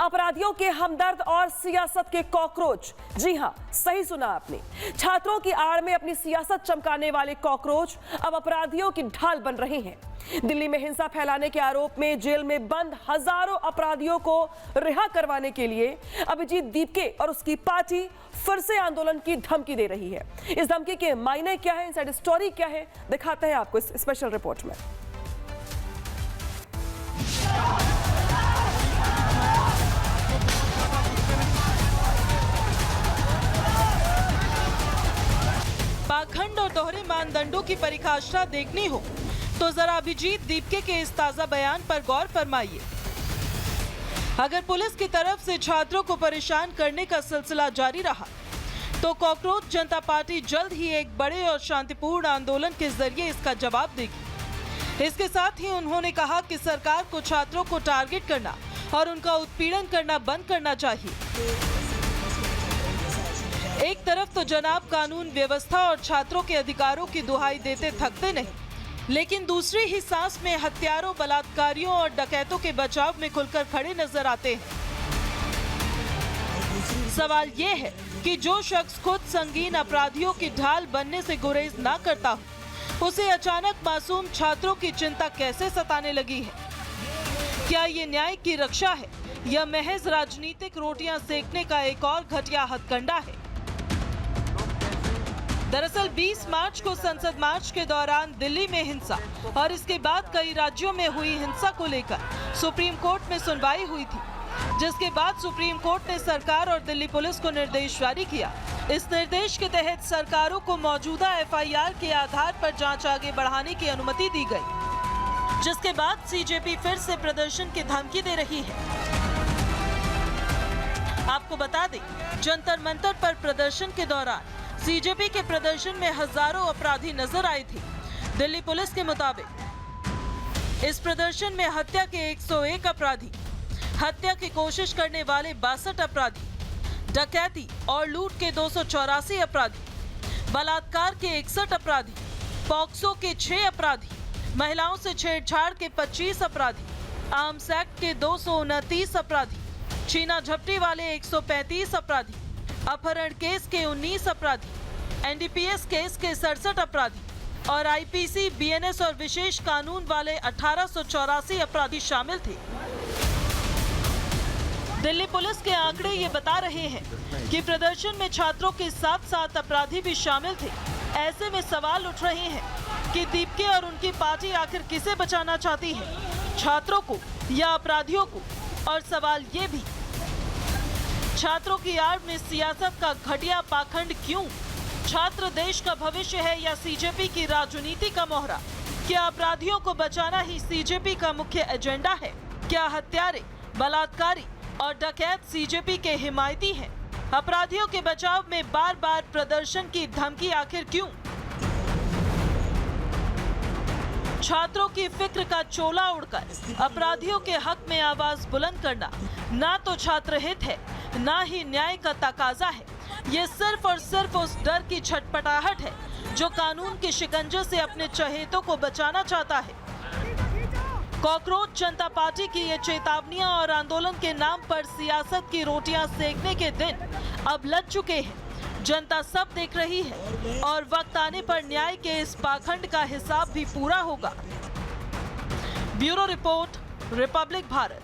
अपराधियों के हमदर्द और सियासत के कॉकरोच। जी हां, सही सुना आपने। छात्रों की आड़ में अपनी सियासत चमकाने वाले कॉकरोच अब अपराधियों की ढाल बन रहे हैं। दिल्ली में हिंसा फैलाने के आरोप में जेल में बंद हजारों अपराधियों को रिहा करवाने के लिए अभिजीत दीपके और उसकी पार्टी फिर से आंदोलन की धमकी दे रही है। इस धमकी के मायने क्या है, इनसाइड स्टोरी क्या है, दिखाते हैं आपको इस स्पेशल रिपोर्ट में। पाखंड और दोहरे मानदंडों की परिभाषा देखनी हो तो जरा अभिजीत दीपके के इस ताजा बयान पर गौर फरमाइए। अगर पुलिस की तरफ से छात्रों को परेशान करने का सिलसिला जारी रहा तो कॉकरोच जनता पार्टी जल्द ही एक बड़े और शांतिपूर्ण आंदोलन के जरिए इसका जवाब देगी। इसके साथ ही उन्होंने कहा कि सरकार को छात्रों को टारगेट करना और उनका उत्पीड़न करना बंद करना चाहिए। एक तरफ तो जनाब कानून व्यवस्था और छात्रों के अधिकारों की दुहाई देते थकते नहीं, लेकिन दूसरी ही सांस में हत्यारों, बलात्कारियों और डकैतों के बचाव में खुलकर खड़े नजर आते हैं। सवाल ये है कि जो शख्स खुद संगीन अपराधियों की ढाल बनने से गुरेज ना करता हो, उसे अचानक मासूम छात्रों की चिंता कैसे सताने लगी है? क्या ये न्याय की रक्षा है या महज राजनीतिक रोटियां सेकने का एक और घटिया हथकंडा है? दरअसल 20 मार्च को संसद मार्च के दौरान दिल्ली में हिंसा और इसके बाद कई राज्यों में हुई हिंसा को लेकर सुप्रीम कोर्ट में सुनवाई हुई थी, जिसके बाद सुप्रीम कोर्ट ने सरकार और दिल्ली पुलिस को निर्देश जारी किया। इस निर्देश के तहत सरकारों को मौजूदा एफआईआर के आधार पर जांच आगे बढ़ाने की अनुमति दी गई, जिसके बाद सीजेपी फिर से प्रदर्शन की धमकी दे रही है। आपको बता दें, जंतर मंतर पर प्रदर्शन के दौरान सीजेपी के प्रदर्शन में हजारों अपराधी नजर आए थे। दिल्ली पुलिस के मुताबिक इस प्रदर्शन में हत्या के 101 अपराधी, हत्या की कोशिश करने वाले 62 अपराधी, डकैती और लूट के 284 अपराधी, बलात्कार के 61 अपराधी, पॉक्सो के 6 अपराधी, महिलाओं से छेड़छाड़ के 25 अपराधी, आर्म्स एक्ट के 229 अपराधी, छीना झपटी वाले 135 अपराधी, अपहरण केस के 19 अपराधी, एनडीपीएस केस के 67 अपराधी और आईपीसी, बीएनएस और विशेष कानून वाले 1884 अपराधी शामिल थे। दिल्ली पुलिस के आंकड़े ये बता रहे हैं कि प्रदर्शन में छात्रों के साथ साथ अपराधी भी शामिल थे। ऐसे में सवाल उठ रहे हैं कि दीपके और उनकी पार्टी आखिर किसे बचाना चाहती है, छात्रों को या अपराधियों को? और सवाल ये भी, छात्रों की आड़ में सियासत का घटिया पाखंड क्यों? छात्र देश का भविष्य है या सीजेपी की राजनीति का मोहरा? क्या अपराधियों को बचाना ही सीजेपी का मुख्य एजेंडा है? क्या हत्यारे, बलात्कारी और डकैत सीजेपी के हिमायती हैं? अपराधियों के बचाव में बार बार प्रदर्शन की धमकी आखिर क्यों? छात्रों की फिक्र का चोला उड़कर अपराधियों के हक में आवाज बुलंद करना ना तो छात्र हित है, ना ही न्याय का तकाजा है। ये सिर्फ और सिर्फ उस डर की छटपटाहट है जो कानून के शिकंजे से अपने चहेतों को बचाना चाहता है। कॉकरोच जनता पार्टी की ये चेतावनियां और आंदोलन के नाम पर सियासत की रोटियां सेकने के दिन अब लग चुके हैं। जनता सब देख रही है और वक्त आने पर न्याय के इस पाखंड का हिसाब भी पूरा होगा। Bureau report, Republic Bharat.